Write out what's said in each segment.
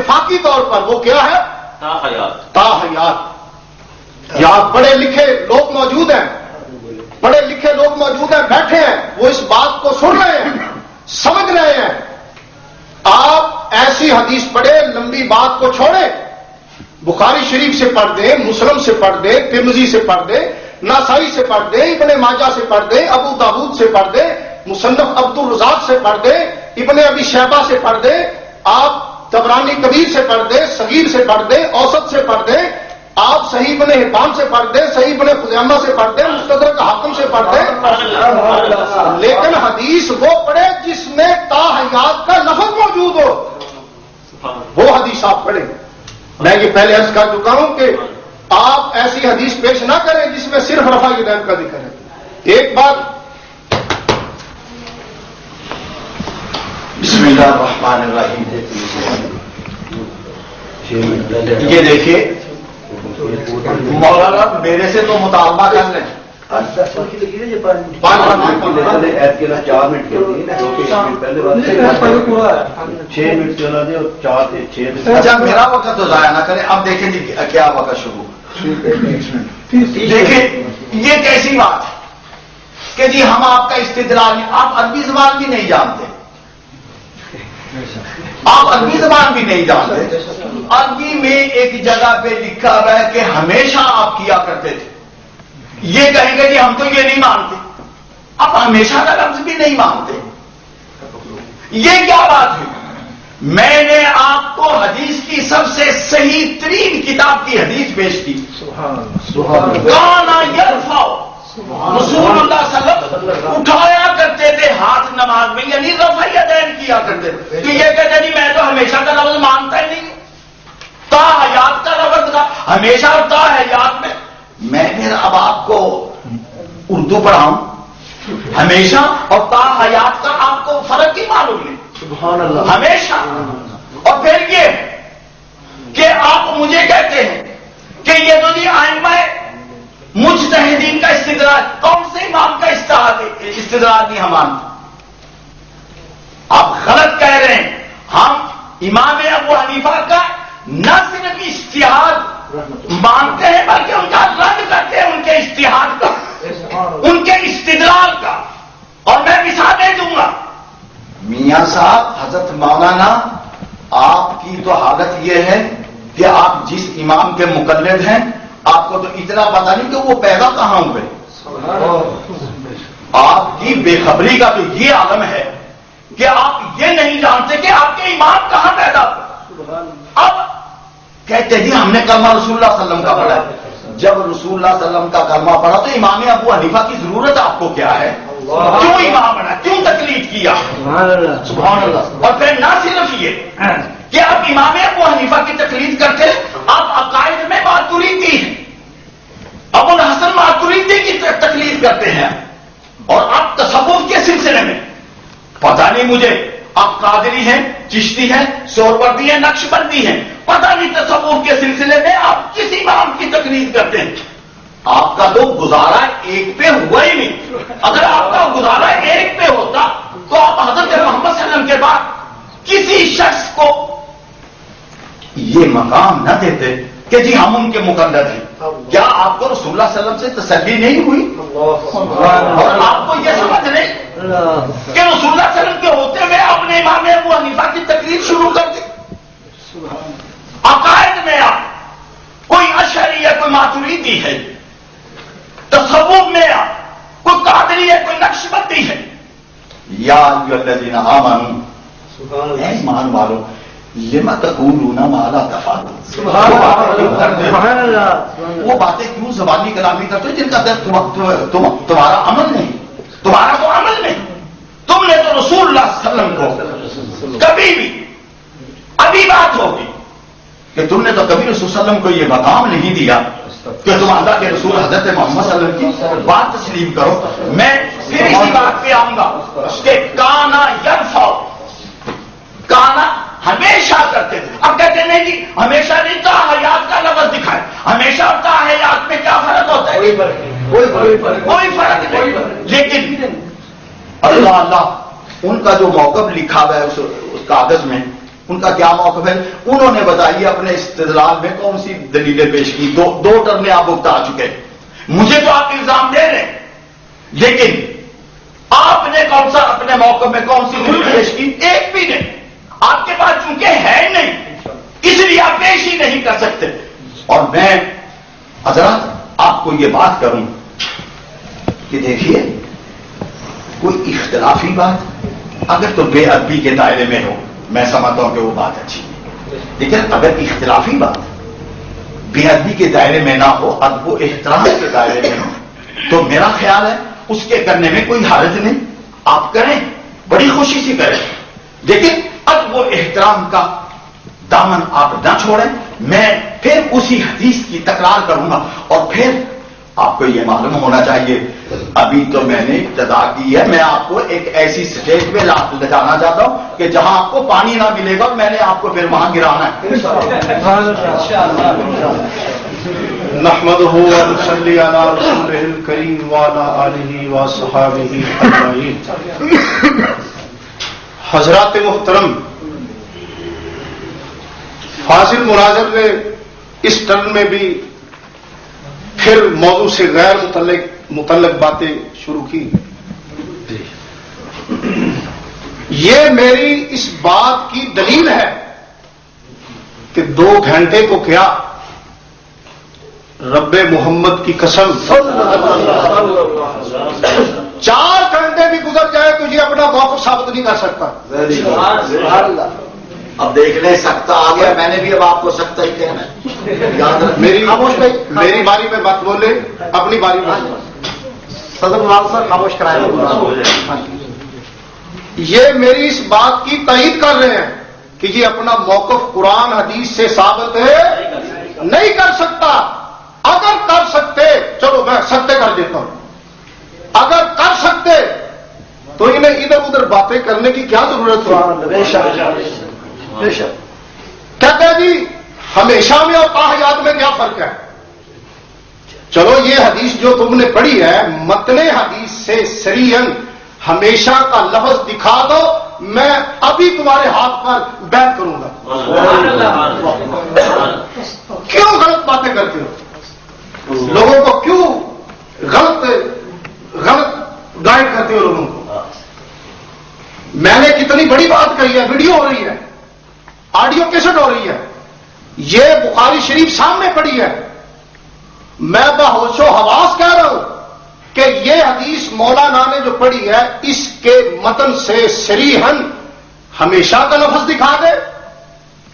اتفاقی طور پر وہ کیا ہے؟ تاحیات۔ یہاں پڑھے لکھے لوگ موجود ہیں، پڑھے لکھے لوگ موجود ہیں، بیٹھے ہیں، وہ اس بات کو سن رہے ہیں، سمجھ رہے ہیں۔ آپ ایسی حدیث پڑھے، لمبی بات کو چھوڑیں، بخاری شریف سے پڑھ دیں، مسلم سے پڑھ دیں، ترمذی سے پڑھ دیں، نسائی سے پڑھ دیں، ابن ماجہ سے پڑھ دیں، ابو داؤد سے پڑھ دیں، مصنف عبد الرزاق سے پڑھ دیں، ابن ابی شیبہ سے پڑھ دیں، آپ طبرانی کبیر سے پڑھ دیں، صغیر سے پڑھ دیں، اوسط سے پڑھ دیں، آپ صحیح ابن حبان سے پڑھ دیں، صحیح ابن خزیمہ سے پڑھ دیں، مستدرک حاکم سے پڑھ دیں، لیکن حدیث وہ پڑھے جس میں تاحیات کا لفظ موجود ہو، وہ حدیث آپ پڑھیں۔ میں یہ پہلے عرض کر چکا ہوں کہ آپ ایسی حدیث پیش نہ کریں جس میں صرف رفع یدین کا ذکر ہے۔ ایک بات، بسم اللہ الرحمن الرحیم، یہ دیکھیے مولانا میرے سے تو مطالبہ کر لیں، 4 منٹ چلا دے اور 4 سے 6۔ اچھا میرا وقت تو ضائع نہ کریں۔ اب دیکھیں جی کیا وقت شروع، دیکھیں یہ کیسی بات ہے کہ جی ہم آپ کا استدلال، آپ عربی زبان بھی نہیں جانتے، آپ عربی زبان بھی نہیں جانتے۔ عربی میں ایک جگہ پہ لکھا ہوا ہے کہ ہمیشہ آپ کیا کرتے تھے، یہ کہیں گے جی ہم تو یہ نہیں مانتے، اب ہمیشہ کا لفظ بھی نہیں مانتے، یہ کیا بات ہے؟ میں نے آپ کو حدیث کی سب سے صحیح ترین کتاب کی حدیث پیش کی، کانا یرفع، رسول اللہ صلی اللہ علیہ وسلم اٹھایا کرتے تھے ہاتھ نماز میں، یعنی رفع یدین کیا کرتے تھے۔ تو یہ کہتے نہیں میں تو ہمیشہ کا لفظ مانتا ہی نہیں، تاحیات کا لفظ تھا، ہمیشہ اور تاحیات میں پھر اب آپ کو اردو پڑھاؤں، ہمیشہ اور تاحیات کا آپ کو فرق ہی معلوم نہیں، سبحان اللہ، ہمیشہ۔ اور پھر یہ کہ آپ مجھے کہتے ہیں کہ یہ تو جی ائمہ مجتہدین کا استدلال، کون سے امام کا استدلال نہیں ہم مانتے؟ آپ غلط کہہ رہے ہیں۔ ہم امام ابو حنیفہ کا نہ صرف اجتہاد مانتے ہیں بلکہ ان کا رد کرتے ہیں، ان کے اجتہاد کا، ان کے استدلال کا۔ اور میں مثالیں دوں گا۔ میاں صاحب، حضرت مولانا، آپ کی تو حالت یہ ہے کہ آپ جس امام کے مقلد ہیں آپ کو تو اتنا پتہ نہیں کہ وہ پیدا کہاں ہوئے، آپ کی بے خبری کا تو یہ عالم ہے کہ آپ یہ نہیں جانتے کہ آپ کے امام کہاں پیدا ہوئے۔ اب کہتے جی ہم نے کلمہ رسول اللہ صلی اللہ علیہ وسلم کا پڑھا، جب رسول اللہ صلی اللہ علیہ وسلم کا کلمہ پڑھا تو امام ابو حنیفہ کی ضرورت آپ کو کیا ہے؟ کیوں امام بنا، کیوں تقلید کیا؟ سبحان اللہ۔ اور پھر نہ صرف یہ کہ آپ امام ابو حنیفہ کی تقلید کرتے ہیں، آپ عقائد میں ماتریدی ہیں، ابو الحسن ماتریدی کی تقلید کرتے ہیں، اور آپ تصوف کے سلسلے میں پتہ نہیں مجھے آپ قادری ہیں، چشتی ہیں، سہروردی ہیں، نقشبندی ہیں، پتہ نہیں تصوف کے سلسلے میں آپ کس امام کی تقلید کرتے ہیں۔ آپ کا تو گزارا ایک پہ ہوا ہی نہیں۔ اگر آپ کا گزارا ایک پہ ہوتا تو آپ حضرت محمد صلی اللہ علیہ وسلم کے بعد کسی شخص کو یہ مقام نہ دیتے کہ جی ہم ان کے مقلد ہیں۔ کیا آپ کو رسول اللہ صلی اللہ علیہ وسلم سے تسلی نہیں ہوئی؟ اور آپ کو یہ سمجھ نہیں کہ رسول اللہ صلی اللہ علیہ وسلم کے ہوتے ہوئے آپ نے امام ابو حنیفہ کی تقلید شروع کر دی؟ عقائد میں آپ کوئی اشعری ہے، کوئی ماتریدی ہے، تصوف میں آپ کوئی قادری ہے، کوئی نقشبندی ہے۔ یا ایھا الذین آمنوا، اے ایمان والو، لما تقولون ما لا تفعلون، سبحان اللہ، وہ باتیں کیوں زبانی کلامی کرتے ہو جن کا تمہارا عمل نہیں، تمہارا تو عمل نہیں۔ تم نے تو رسول اللہ صلی اللہ علیہ وسلم کو کبھی بھی، ابھی بات ہوگی کہ تم نے تو کبھی رسول صلی اللہ علیہ وسلم کو یہ مقام نہیں دیا کہ تم اللہ کے رسول حضرت محمد صلی اللہ علیہ وسلم کی بات تسلیم کرو۔ میں پھر اسی بات پہ آؤں گا کہ کانا یرفع، کانا ہمیشہ کرتے تھے۔ اب کہتے نہیں جی ہمیشہ نہیں، تاحیات کا لفظ دکھائے، ہمیشہ اور تاحیات میں کیا فرق ہوتا ہے؟ کوئی فرق نہیں۔ لیکن اللہ ان کا جو موقف لکھا ہوا ہے اس کاغذ میں ان کا کیا موقف ہے؟ انہوں نے بتائی اپنے استدلال میں کون سی دلیلیں پیش کی. دو ٹرمیں آپ بتا چکے. مجھے تو آپ الزام دے رہے ہیں، لیکن آپ نے کون سا اپنے موقف میں کون سی دلیل پیش کی؟ ایک بھی نہیں. آپ کے پاس چونکہ ہے نہیں اس لیے آپ پیش ہی نہیں کر سکتے. اور میں حضرات آپ کو یہ بات کروں کہ دیکھیے کوئی اختلافی بات اگر تو بے ادبی کے دائرے میں ہو میں سمجھتا ہوں کہ وہ بات اچھی ہے، لیکن اگر اختلافی بات بے ادبی کے دائرے میں نہ ہو، ادب و احترام کے دائرے میں ہو، تو میرا خیال ہے اس کے کرنے میں کوئی حرج نہیں. آپ کریں، بڑی خوشی سے کریں، لیکن ادب و احترام کا دامن آپ نہ چھوڑیں. میں پھر اسی حدیث کی تکرار کروں گا. اور پھر آپ کو یہ معلوم ہونا چاہیے، ابھی تو میں نے ابتدا کی ہے، میں آپ کو ایک ایسی سٹیج پہ لے جانا چاہتا ہوں کہ جہاں آپ کو پانی نہ ملے گا اور میں نے آپ کو پھر وہاں گرانا ہے. نحمدہ ونصلی علی رسولہ الکریم وعلی آلہ وصحبہ اجمعین. حضرات محترم، فاضل مناظر نے اس ٹرن میں بھی پھر موضوع سے غیر متعلق باتیں شروع کی. یہ میری اس بات کی دلیل ہے کہ 2 گھنٹے کو کیا رب محمد کی قسم 4 گھنٹے بھی گزر جائے تو یہ اپنا موقف ثابت نہیں کر سکتا. اب دیکھ لیں سکتا آ گیا، میں نے بھی اب آپ کو سکتا ہی کہنا ہے. یاد رکھ میری باری میں مت بولے، اپنی باری میں. صدر ملال صاحب خاموش کرائے. یہ میری اس بات کی تائید کر رہے ہیں کہ یہ اپنا موقف قرآن حدیث سے ثابت ہے نہیں کر سکتا. اگر کر سکتے، چلو میں سکتے کر دیتا ہوں، اگر کر سکتے تو انہیں ادھر ادھر باتیں کرنے کی کیا ضرورت ہے؟ کہتے ہیں جی ہمیشہ میں اور تاحیات میں کیا فرق ہے؟ چلو یہ حدیث جو تم نے پڑھی ہے، متن حدیث سے صریحاً ہمیشہ کا لفظ دکھا دو، میں ابھی تمہارے ہاتھ پر بیعت کروں گا. کیوں غلط باتیں کرتے ہو؟ لوگوں کو کیوں غلط گائیڈ کرتے ہو لوگوں کو؟ میں نے کتنی بڑی بات کہی ہے، ویڈیو ہو رہی ہے، آڈیو کیسٹ ہو رہی ہے، یہ بخاری شریف سامنے پڑی ہے. میں بہوش و حواس کہہ رہا ہوں کہ یہ حدیث مولانا نے جو پڑھی ہے اس کے متن سے صریحاً ہمیشہ کا لفظ دکھا دے،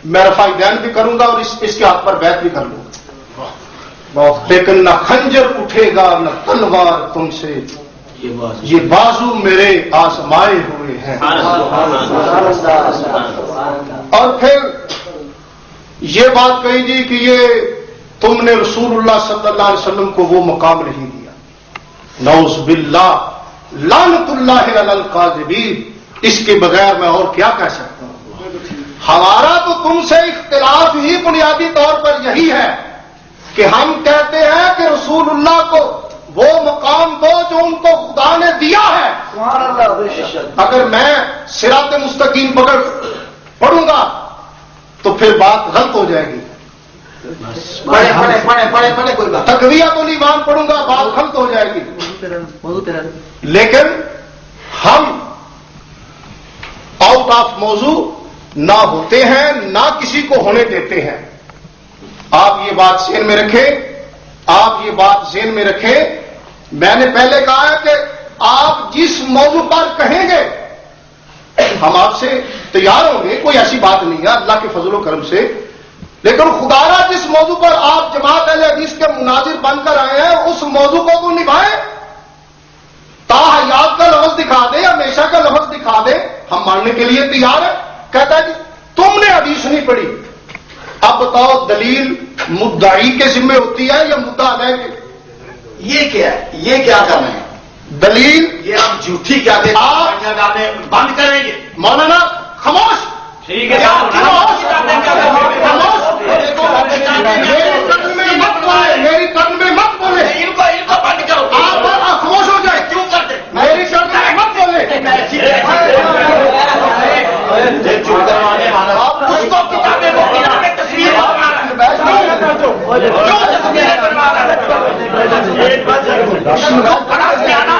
میں رفع دین بھی کروں گا اور اس کے ہاتھ پر بیعت بھی کر لوں گا. لیکن نہ خنجر اٹھے گا نہ تلوار تم سے، یہ بازو میرے آزمائے ہوئے ہیں. اور پھر یہ بات کہی جی کہ یہ تم نے رسول اللہ صلی اللہ علیہ وسلم کو وہ مقام نہیں دیا. نعوذ باللہ، لعنت اللہ علی الکاذبین. اس کے بغیر میں اور کیا کہہ سکتا ہوں؟ ہمارا تو تم سے اختلاف ہی بنیادی طور پر یہی ہے کہ ہم کہتے ہیں کہ رسول اللہ کو وہ مقام دو جو ان کو خدا نے دیا ہے. اگر میں صراط مستقیم پڑھوں گا تو پھر بات غلط ہو جائے گی. پڑھے کوئی بات. تقویۃ الایمان پڑھوں گا، بات غلط ہو جائے گی. لیکن ہم آؤٹ آف موضوع نہ ہوتے ہیں نہ کسی کو ہونے دیتے ہیں. آپ یہ بات ذہن میں رکھیں، آپ یہ بات ذہن میں رکھیں. میں نے پہلے کہا ہے کہ آپ جس موضوع پر کہیں گے ہم آپ سے تیار ہوں گے، کوئی ایسی بات نہیں ہے اللہ کے فضل و کرم سے. لیکن خدارا جس موضوع پر آپ جماعت اہل حدیث کے مناظر بن کر آئے ہیں اس موضوع کو تو نبھائیں. تاحیات کا لفظ دکھا دے، ہمیشہ کا لفظ دکھا دے، ہم ماننے کے لیے تیار ہیں. کہتا ہے جی تم نے حدیث نہیں پڑھی. اب بتاؤ دلیل مدعی کے ذمہ ہوتی ہے یا مدعا علیہ کے؟ یہ کیا ہے؟ یہ کیا کر رہے ہیں؟ دلیل یہ آپ جھوٹی کیا دے گانے بند کریں گے؟ مولانا خاموش. ٹھیک ہے میری ٹرن میں مت بولے. ان کو بند کرو. آپ خاموش ہو جائے. کیوں کرتے؟ میری ٹرن میں مت بولے. آپ کیوں تصویریں بنوا رہا ہے؟ بڑا سیانا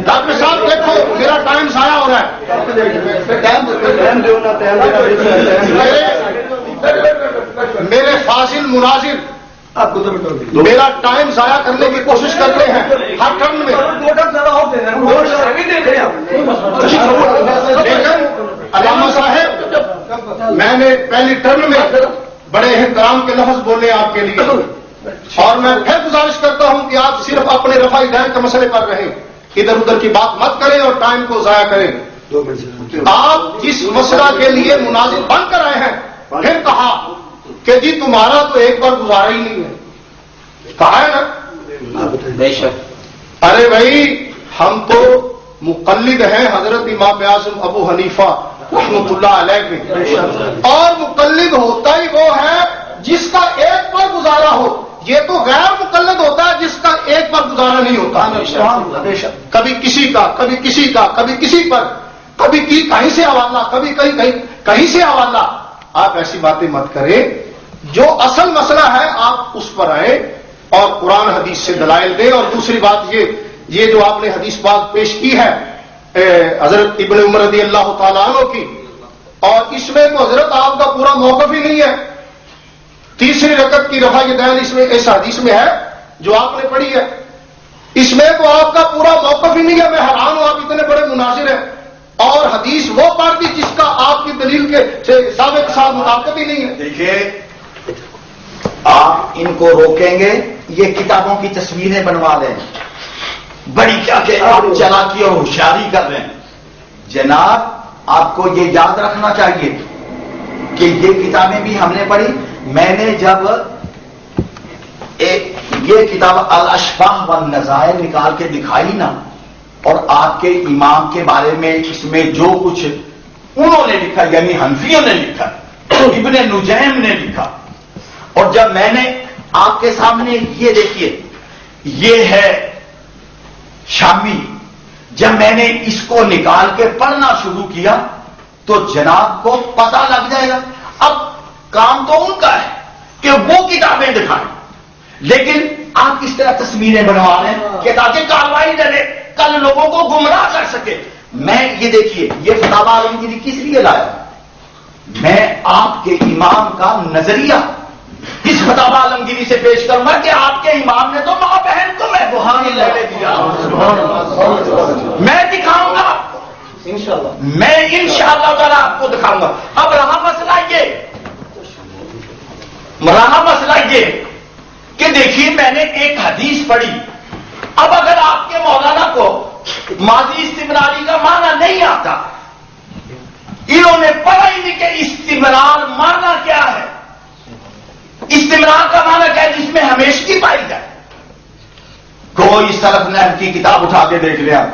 ڈاکٹر صاحب دیکھو میرا ٹائم ضائع ہو رہا ہے. میرے فاضل مناظر میرا ٹائم ضائع کرنے کی کوشش کرتے ہیں ہر ٹرن میں. لیکن علامہ صاحب میں نے پہلی ٹرن میں بڑے احترام کے لفظ بولے آپ کے لیے, اور میں پھر گزارش کرتا ہوں کہ آپ صرف اپنے رفع دین کے مسئلے پر رہیں, ادھر ادھر کی بات مت کریں اور ٹائم کو ضائع کریں. آپ جس مسئلہ کے لیے مناظر بن کر آئے ہیں پھر کہا کہ جی تمہارا تو ایک بار گزارا ہی نہیں ہے, کہا ہے نا. ارے بھائی ہم تو مقلد ہیں حضرت امام اعظم ابو حنیفہ رحمۃ اللہ علیہ کے, اور مقلد ہوتا ہی وہ ہے جس کا ایک بار گزارا ہو. یہ تو غیر مقلد ہوتا ہے جس کا ایک بار گزارا نہیں ہوتا. کبھی کسی کا, کبھی کسی کا, کبھی کسی پر, کبھی کہیں سے حوالہ, کبھی کہیں سے حوالہ. آپ ایسی باتیں مت کریں. جو اصل مسئلہ ہے آپ اس پر آئیں اور قرآن حدیث سے دلائل دیں. اور دوسری بات یہ جو آپ نے حدیث پاک پیش کی ہے حضرت ابن عمر رضی اللہ تعالیٰ عنہ کی, اور اس میں تو حضرت آپ کا پورا موقف ہی نہیں ہے. تیسری رکعت کی رفع یدین اس میں اس حدیث میں ہے جو آپ نے پڑھی ہے, اس میں تو آپ کا پورا موقف ہی نہیں ہے. میں حیران ہوں آپ اتنے بڑے مناظر ہیں اور حدیث وہ پڑھ دی جس کا آپ کی دلیل کے ثابت کے ساتھ مطابقت ہی نہیں ہے. دیکھیے آپ ان کو روکیں گے یہ کتابوں کی تصویریں بنوا دیں, بڑی کیا کہ آپ چالاکی اور ہوشیاری کر رہے ہیں. جناب آپ کو یہ یاد رکھنا چاہیے کہ یہ کتابیں بھی ہم نے پڑھی. میں نے جب یہ کتاب الاشباح والنظائر نکال کے دکھائی نا, اور آپ کے امام کے بارے میں اس میں جو کچھ انہوں نے لکھا, یعنی حنفیوں نے لکھا, ابن نجیم نے لکھا, اور جب میں نے آپ کے سامنے یہ دیکھیے یہ ہے شامی, جب میں نے اس کو نکال کے پڑھنا شروع کیا تو جناب کو پتہ لگ جائے گا. اب کام تو ان کا ہے کہ وہ کتابیں دکھائیں, لیکن آپ کس طرح تصویریں بنوا رہے ہیں کہ تاکہ کارروائی ڈلے, کل لوگوں کو گمراہ کر سکے. میں یہ دیکھیے یہ فتاوی عالمگیری کس لیے لایا, میں آپ کے امام کا نظریہ اس فتاوی عالمگیری سے پیش کروں گا کہ آپ کے امام نے تو ماں بہن کو محبوبان لے دیا. میں دکھاؤں گا آپ کو, میں انشاءاللہ تعالیٰ آپ کو دکھاؤں گا. اب رہا مسئلہ یہ کہ دیکھیے میں نے ایک حدیث پڑھی. اب اگر آپ کے مولانا کو ماضی استمراری کا معنی نہیں آتا, انہوں نے پڑھا ہی نہیں کہ استمرار معنی کیا ہے, استمرار کا معنی کیا ہے جس میں ہمیشگی پائی جائے. کوئی سلف نحو کی کتاب اٹھا کے دیکھ لیا,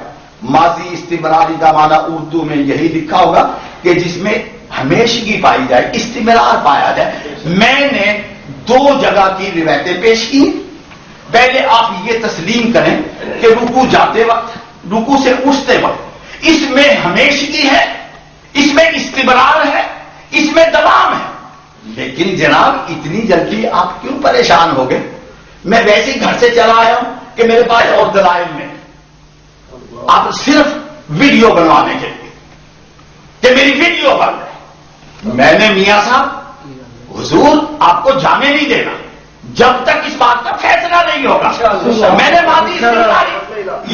ماضی استمراری کا معنی اردو میں یہی لکھا ہوگا کہ جس میں ہمیشگی پائی جائے, استمرار پایا جائے. میں نے 2 جگہ کی روایتیں پیش کی. پہلے آپ یہ تسلیم کریں کہ رکوع جاتے وقت, رکوع سے اٹھتے وقت اس میں ہمیشگی ہے, اس میں استمرار ہے, اس میں دوام ہے. لیکن جناب اتنی جلدی آپ کیوں پریشان ہو گئے؟ میں ویسے ہی گھر سے چلا آیا ہوں کہ میرے پاس اور دلائل میں, آپ صرف ویڈیو بنوانے کے لیے کہ میری ویڈیو بن رہی. میں نے میاں صاحب حضور آپ کو جانے نہیں دینا جب تک اس بات کا فیصلہ نہیں ہوگا. میں نے ماضی استمراری,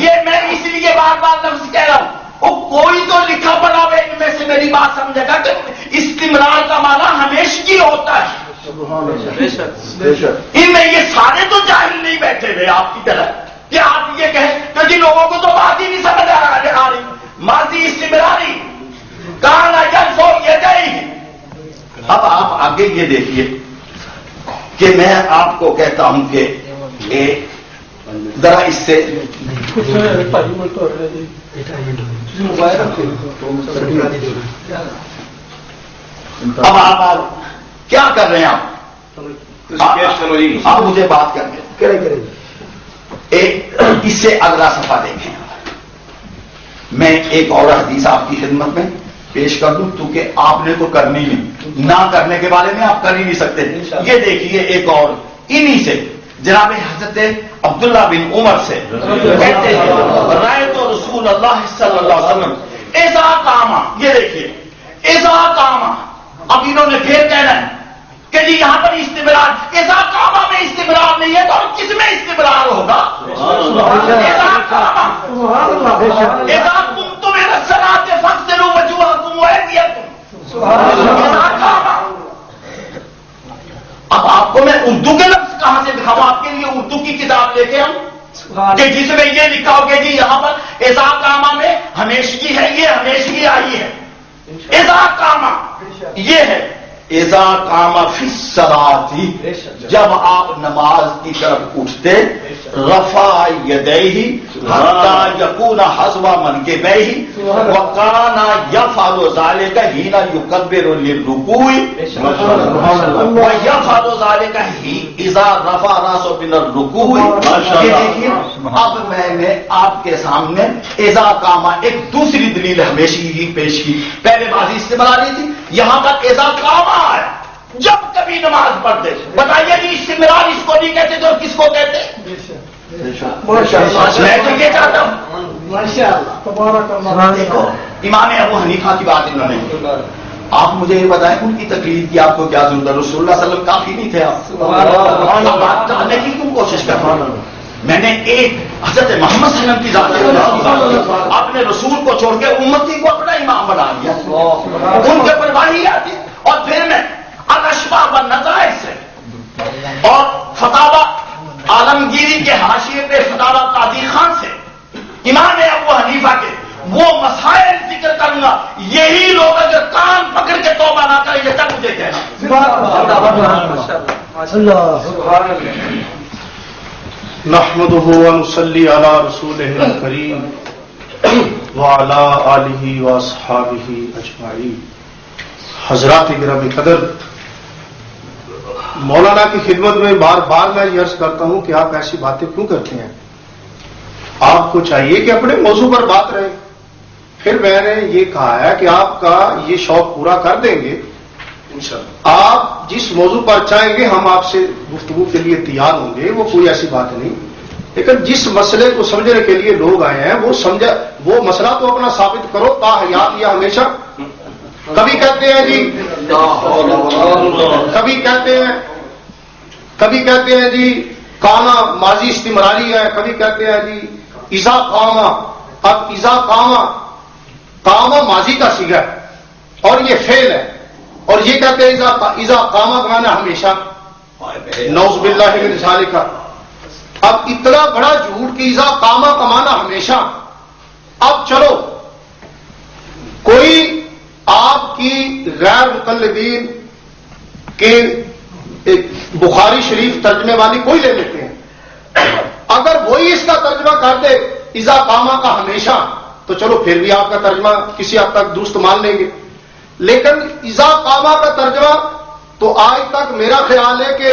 یہ میں اس لیے بار بار لفظ کہہ رہا ہوں, وہ کوئی تو لکھا پڑا ہوئے ان میں سے میری بات سمجھے گا کہ استمرار کا معنی ہمیشگی ہوتا ہے. ان میں یہ سارے تو جاہل نہیں بیٹھے ہوئے آپ کی طرح کہ آپ یہ کہیں کہ جن لوگوں کو تو بات ہی نہیں سمجھ آ رہی. ماضی استمراری کہاں سو یہ جائے. اب آپ آگے یہ دیکھیے کہ میں آپ کو کہتا ہوں کہ ذرا اس سے اب آپ کیا کر رہے ہیں, آپ مجھے بات کر کے اس سے اگلا صفحہ دیکھیں. میں ایک اور حدیث آپ کی خدمت میں پیش کر دوں کیونکہ آپ نے تو کرنی نہیں، نہ کرنے کے بارے میں آپ کر ہی نہیں سکتے. یہ دیکھیے ایک اور انہی سے جناب حضرت عبداللہ بن عمر سے کہتے ہیں رأیت رسول اللہ صلی اللہ علیہ وسلم اذا قام. یہ دیکھیے اذا قام. اب انہوں نے پھر کہنا ہے کہ جی یہاں پر استمرار، اذا قام میں استمرار نہیں ہے تو اور کس میں استمرار ہوگا؟ اذا قام اذا قمتم الى الصلاة فاغسلوا وجوهكم وأيديكم. اذا قام. اب آپ کو میں اردو کے لفظ کہاں سے دکھاؤں؟ آپ کے لیے اردو کی کتاب لے کے ہم کہ جس میں یہ لکھا ہو کہ جی یہاں پر اذا قام میں ہمیشگی ہے، یہ ہمیشگی آئی ہے. اذا قام یہ ہے اذا قام فی الصلاۃ، جب آپ نماز کی طرف اٹھتے رفع یدیہ حتی یکون حذو منکبیہ وکان یفعل ذلک حین یکبر للرکوع ویفعل ذلک اذا رفع راسہ من الرکوع. یہ دیکھیے اب میں نے آپ کے سامنے اذا قام ایک دوسری دلیل ہمیشگی کی پیش کی. پہلے ماضی استمراری تھی، یہاں پر اذا قام ہے جب کبھی نماز پڑھتے. بتائیے جی استمرار اس کو نہیں کہتے تو کس کو کہتے؟ میں تو یہ چاہتا ہوں. دیکھو امام ابو حنیفہ کی بات انہوں نے، آپ مجھے یہ بتائیں ان کی تقلید کی آپ کو کیا ضرورت ہے؟ رسول اللہ صلی اللہ علیہ وسلم کافی نہیں تھے آپ بات جاننے کی کیوں کوشش کر رہے ہیں؟ میں نے ایک حضرت محمد صلی اللہ علیہ وسلم کی ذات اپنے رسول کو چھوڑ کے امتی کو اپنا امام بنا لیا، ان کے پرواہ ہی آتی. اور پھر میں الاشباح والنظائر سے اور فتاوی عالمگیری کے حاشیے پہ فتاوی قاضی خان سے امام ابو حنیفہ کے وہ مسائل ذکر کروں گا. یہی لوگ اگر کان پکڑ کے توبہ نہ کریں یہ تب مجھے کہنا. نحمده ونصلي على رسوله الكريم وعلى آله واصحابه اجمعین. حضرات گرامی قدر، مولانا کی خدمت میں بار بار میں یہ عرض کرتا ہوں کہ آپ ایسی باتیں کیوں کرتے ہیں؟ آپ کو چاہیے کہ اپنے موضوع پر بات رہے. پھر میں نے یہ کہا ہے کہ آپ کا یہ شوق پورا کر دیں گے انشاءاللہ. آپ جس موضوع پر چاہیں گے ہم آپ سے گفتگو کے لیے تیار ہوں گے، وہ کوئی ایسی بات نہیں. لیکن جس مسئلے کو سمجھنے کے لیے لوگ آئے ہیں وہ مسئلہ تو اپنا ثابت کرو تا حیات یا ہمیشہ. کبھی کہتے ہیں جی کبھی کہتے ہیں جی کانا ماضی استمراری ہے، کبھی کہتے ہیں جی اذا قام. اب اذا قام ماضی کا صیغہ ہے اور یہ فعل ہے، اور یہ کہتے ہیں اذا قام کا معنی ہمیشہ. نعوذ باللہ من ذالک. اب اتنا بڑا جھوٹ کہ اذا قام کا معنی ہمیشہ. اب چلو کوئی آپ کی غیر مقلدین کے بخاری شریف ترجمے والی کوئی لے لیتے ہیں، اگر وہی اس کا ترجمہ کرتے اذا قام کا ہمیشہ تو چلو پھر بھی آپ کا ترجمہ کسی حد تک درست مان لیں گے. لیکن اذا قام کا ترجمہ تو آج تک میرا خیال ہے کہ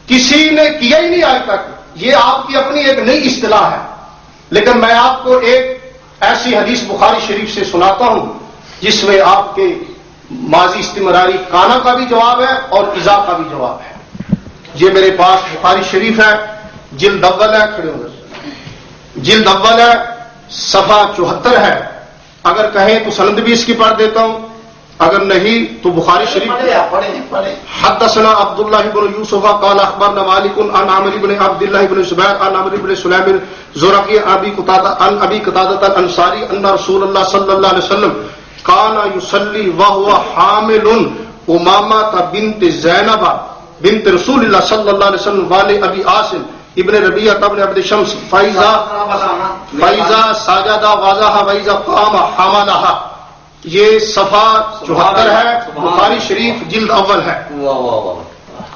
کسی نے کیا ہی نہیں آج تک. یہ آپ کی اپنی ایک نئی اصطلاح ہے. لیکن میں آپ کو ایک ایسی حدیث بخاری شریف سے سناتا ہوں جس میں آپ کے ماضی استمراری کانا کا بھی جواب ہے اور اذا کا بھی جواب ہے. یہ میرے پاس بخاری شریف ہے، جلد اول ہے، کھڑے ہو جلد اول ہے، صفحہ 74 ہے. اگر کہیں تو سند بھی اس کی پڑھ دیتا ہوں، اگر نہیں تو بخاری شریف. حدثنا عبداللہ بن یوسف قال اخبرنا مالک عن عامر بن عبداللہ بن زبیر عن عمرو بن سلیم زرقی عن ابی قتادہ الانصاری ان رسول اللہ صلی اللہ علیہ وسلم کان یصلی وهو حامل امامہ بنت زینب بنت رسول اللہ صلی اللہ علیہ وسلم والے ابی عاصم ابن ربیعہ ابن عبد شمس فیضا ساجدہ واضح ویضا قام حملہ. یہ صفحہ 74 ہے، بخاری شریف جلد اول ہے.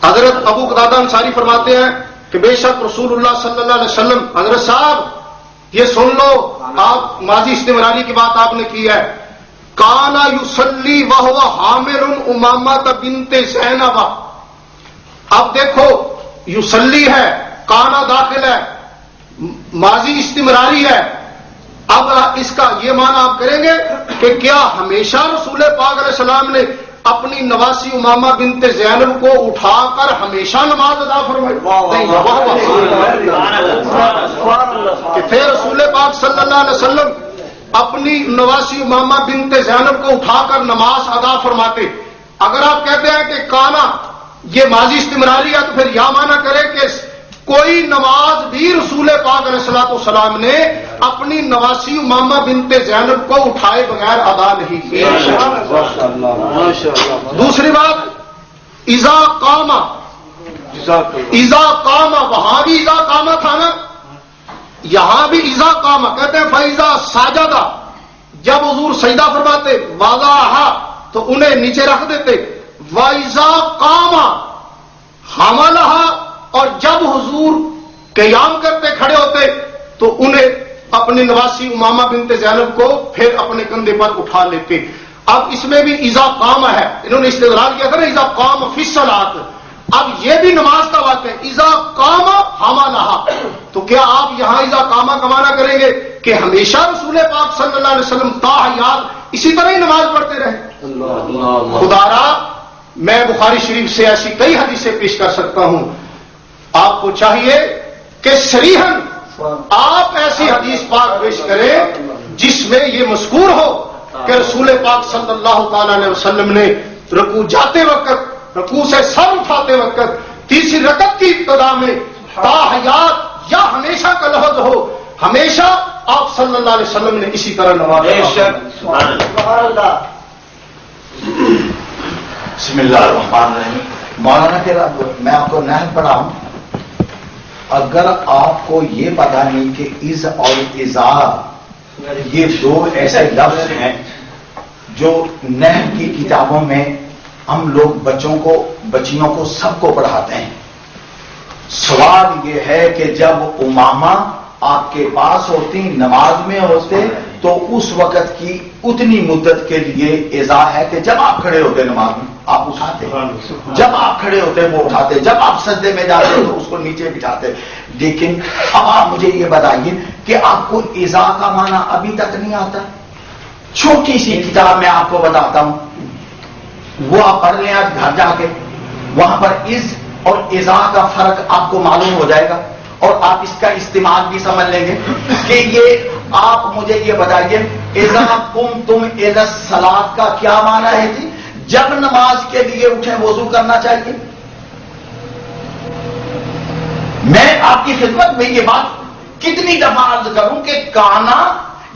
حضرت ابو قتادہ انصاری فرماتے ہیں کہ بے شک رسول اللہ صلی اللہ علیہ وسلم، حضرت صاحب یہ سن لو، آپ ماضی استمراری کی بات آپ نے کی ہے، کانا یصلی وہو حامل امامہ بنت زینب. اب دیکھو یصلی ہے، کانا داخل ہے، ماضی استمراری ہے. اب اس کا یہ معنی آپ کریں گے کہ کیا ہمیشہ رسول پاک علیہ السلام نے اپنی نواسی امامہ بنت زینب کو اٹھا کر ہمیشہ نماز ادا فرمائی؟ کہ پھر رسول پاک صلی اللہ علیہ وسلم اپنی نواسی امامہ بنت زینب کو اٹھا کر نماز ادا فرماتے. اگر آپ کہتے ہیں کہ کانا یہ ماضی استمراری ہے تو پھر یہ معنی کرے کہ کوئی نماز بھی رسول پاک علیہ الصلوۃ والسلام نے اپنی نواسی امامہ بنت زینب کو اٹھائے بغیر ادا نہیں کی. دوسری بات اذا قاما وہاں بھی اذا قاما تھا نا، یہاں بھی اذا قاما کہتے ہیں فاذا ساجدہ، جب حضور سجدہ فرماتے وضعها تو انہیں نیچے رکھ دیتے، واذا قاما حملها، اور جب حضور قیام کرتے کھڑے ہوتے تو انہیں اپنی نواسی امامہ بنت زینب کو پھر اپنے کندھے پر اٹھا لیتے. اب اس میں بھی اذا قام ہے، انہوں نے استدلال کیا تھا نا اذا قام فی الصلاۃ. اب یہ بھی نماز کا واقعہ ہے اذا قام حملها، تو کیا آپ یہاں اذا قام کا معنی کریں گے کہ ہمیشہ رسول پاک صلی اللہ علیہ وسلم تا حیات اسی طرح ہی نماز پڑھتے رہے؟ خدا را میں بخاری شریف سے ایسی کئی حدیثیں پیش کر سکتا ہوں. آپ کو چاہیے کہ صریحاً آپ ایسی حدیث پاک پیش کریں جس میں یہ مذکور ہو کہ رسول پاک صلی اللہ تعالی علیہ وسلم نے رکوع جاتے وقت، رکوع سے سر اٹھاتے وقت، تیسری رکعت کی ابتدا میں تا حیات یا ہمیشہ کا لفظ ہو، ہمیشہ آپ صلی اللہ علیہ وسلم نے اسی طرح نماز پڑھی. بسم اللہ الرحمن الرحیم. مولانا کہ میں آپ کو نحو پڑھاؤں. اگر آپ کو یہ پتا نہیں کہ از اور اذا یہ دو ایسے لفظ ہیں جو نحو کی کتابوں میں ہم لوگ بچیوں کو سب کو پڑھاتے ہیں. سوال یہ ہے کہ جب امامہ آپ کے پاس ہوتی نماز میں ہوتے تو اس وقت کی اتنی مدت کے لیے اذا ہے کہ جب آپ کھڑے ہوتے نماز میں آپ اٹھاتے، جب آپ کھڑے ہوتے وہ اٹھاتے، جب آپ سجدے میں جاتے تو اس کو نیچے بٹھاتے. لیکن اب آپ مجھے یہ بتائیے کہ آپ کو اذا کا معنی ابھی تک نہیں آتا؟ چھوٹی سی کتاب میں آپ کو بتاتا ہوں، وہ آپ پڑھ لیں آج گھر جا کے، وہاں پر از اور اذا کا فرق آپ کو معلوم ہو جائے گا اور آپ اس کا استعمال بھی سمجھ لیں گے کہ یہ آپ مجھے یہ بتائیے اذا قمتم الی الصلاۃ کا کیا معنی ہے جی؟ جب نماز کے لیے اٹھیں وضو کرنا چاہیے. میں آپ کی خدمت میں یہ بات کتنی دفعہ عرض کروں کہ کانا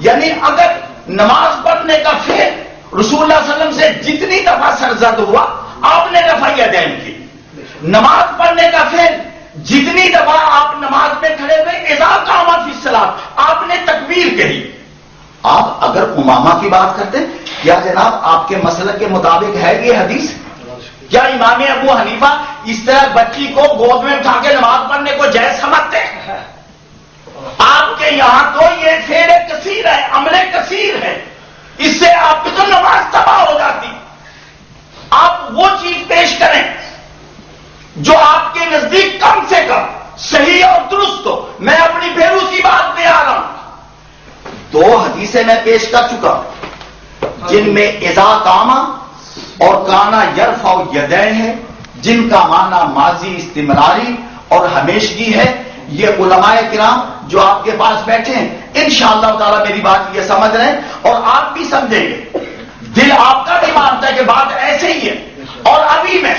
یعنی اگر نماز پڑھنے کا فعل رسول اللہ صلی اللہ علیہ وسلم سے جتنی دفعہ سرزد ہوا آپ نے رفع یدین کی. نماز پڑھنے کا فعل جتنی دفعہ آپ نماز میں کھڑے ہوئے اذا قام فی الصلاۃ آپ نے تکبیر کہی. آپ اگر امامہ کی بات کرتے کیا جناب آپ کے مسلک کے مطابق ہے یہ حدیث؟ کیا امام ابو حنیفہ اس طرح بچی کو گود میں اٹھا کے نماز پڑھنے کو جائز سمجھتے ہیں؟ آپ کے یہاں تو یہ فعل کثیر ہے، عمل کثیر ہے، اس سے آپ کی تو نماز تباہ ہو جاتی. آپ وہ چیز پیش کریں جو آپ کے نزدیک کم سے کم صحیح اور درست ہو. میں اپنی پھر اسی بات میں آ رہا ہوں. دو حدیثیں میں پیش کر چکا جن میں اذا قاما اور کانا یرفع یدین ہے، جن کا معنی ماضی استمراری اور ہمیشگی ہے. یہ علماء کرام جو آپ کے پاس بیٹھے ہیں انشاءاللہ تعالی میری بات یہ سمجھ رہے ہیں اور آپ بھی سمجھیں گے. دل آپ کا بھی مانتا ہے کہ بات ایسے ہی ہے. اور ابھی میں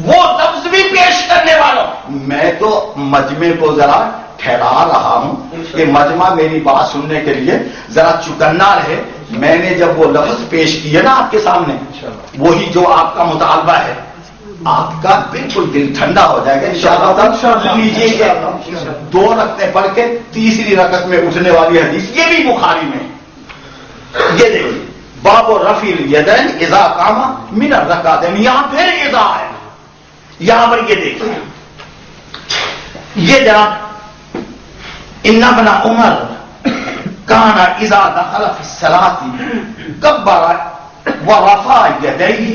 وہ لفظ بھی پیش کرنے والا ہوں. میں تو مجمع کو ذرا ٹھہرا رہا ہوں کہ مجمع میری بات سننے کے لیے ذرا چکنا رہے. میں نے جب وہ لفظ پیش کیے نا آپ کے سامنے وہی جو آپ کا مطالبہ ہے آپ کا بالکل دل ٹھنڈا ہو جائے گا انشاءاللہ. لیجیے دو رکعتیں پڑھ کے تیسری رکعت میں اٹھنے والی حدیث یہ بھی بخاری میں. یہ دیکھیے باب رفع الیدین اذا قام من الرکعتین، یہاں پھر اذا ہے. یہاں پر یہ دیکھیں یہ جناب ان ابن عمر کان اذا دخل فی الصلاۃ کبر ورفع یدیہ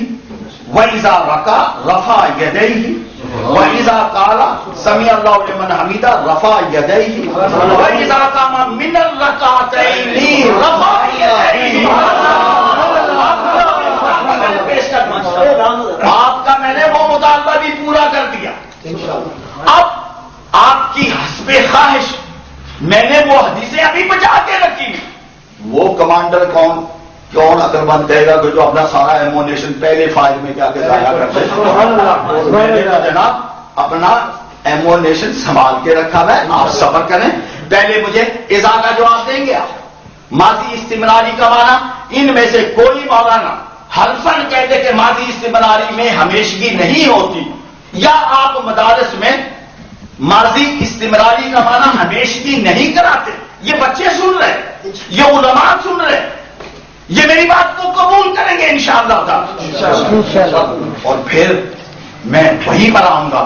واذا رکع رفع یدیہ وَإِذَا قَالَ سَمِعَ اللَّهُ لِمَنْ حَمِدَهُ رَفَعَ يَدَيْهِ وَإِذَا قَامَ مِنَ الرَّكَعَتَيْنِ رَفَعَ يَدَيْهِ. آپ کا میں نے وہ مطالبہ بھی پورا کر دیا. اب آپ کی حسب خواہش میں نے وہ حدیثیں ابھی بچا کے رکھی. وہ کمانڈر کون عقل مند کہے گا کہ جو اپنا سارا ایمونیشن پہلے فائر میں کیا کے ضائع کرتے ہیں. جناب اپنا ایمونیشن سنبھال کے رکھا ہے. آپ صبر کریں. پہلے مجھے اذا کا جواب دیں گے. ماضی استمراری کا معنی ان میں سے کوئی مولانا حلفاً کہتے کہ ماضی استمراری میں ہمیشگی نہیں ہوتی، یا آپ مدارس میں ماضی استمراری کا معنی ہمیشگی نہیں کراتے. یہ بچے سن رہے ہیں، یہ علماء سن رہے ہیں، یہ میری بات کو قبول کریں گے انشاءاللہ تعالی. اور پھر میں وہی پر آؤں گا.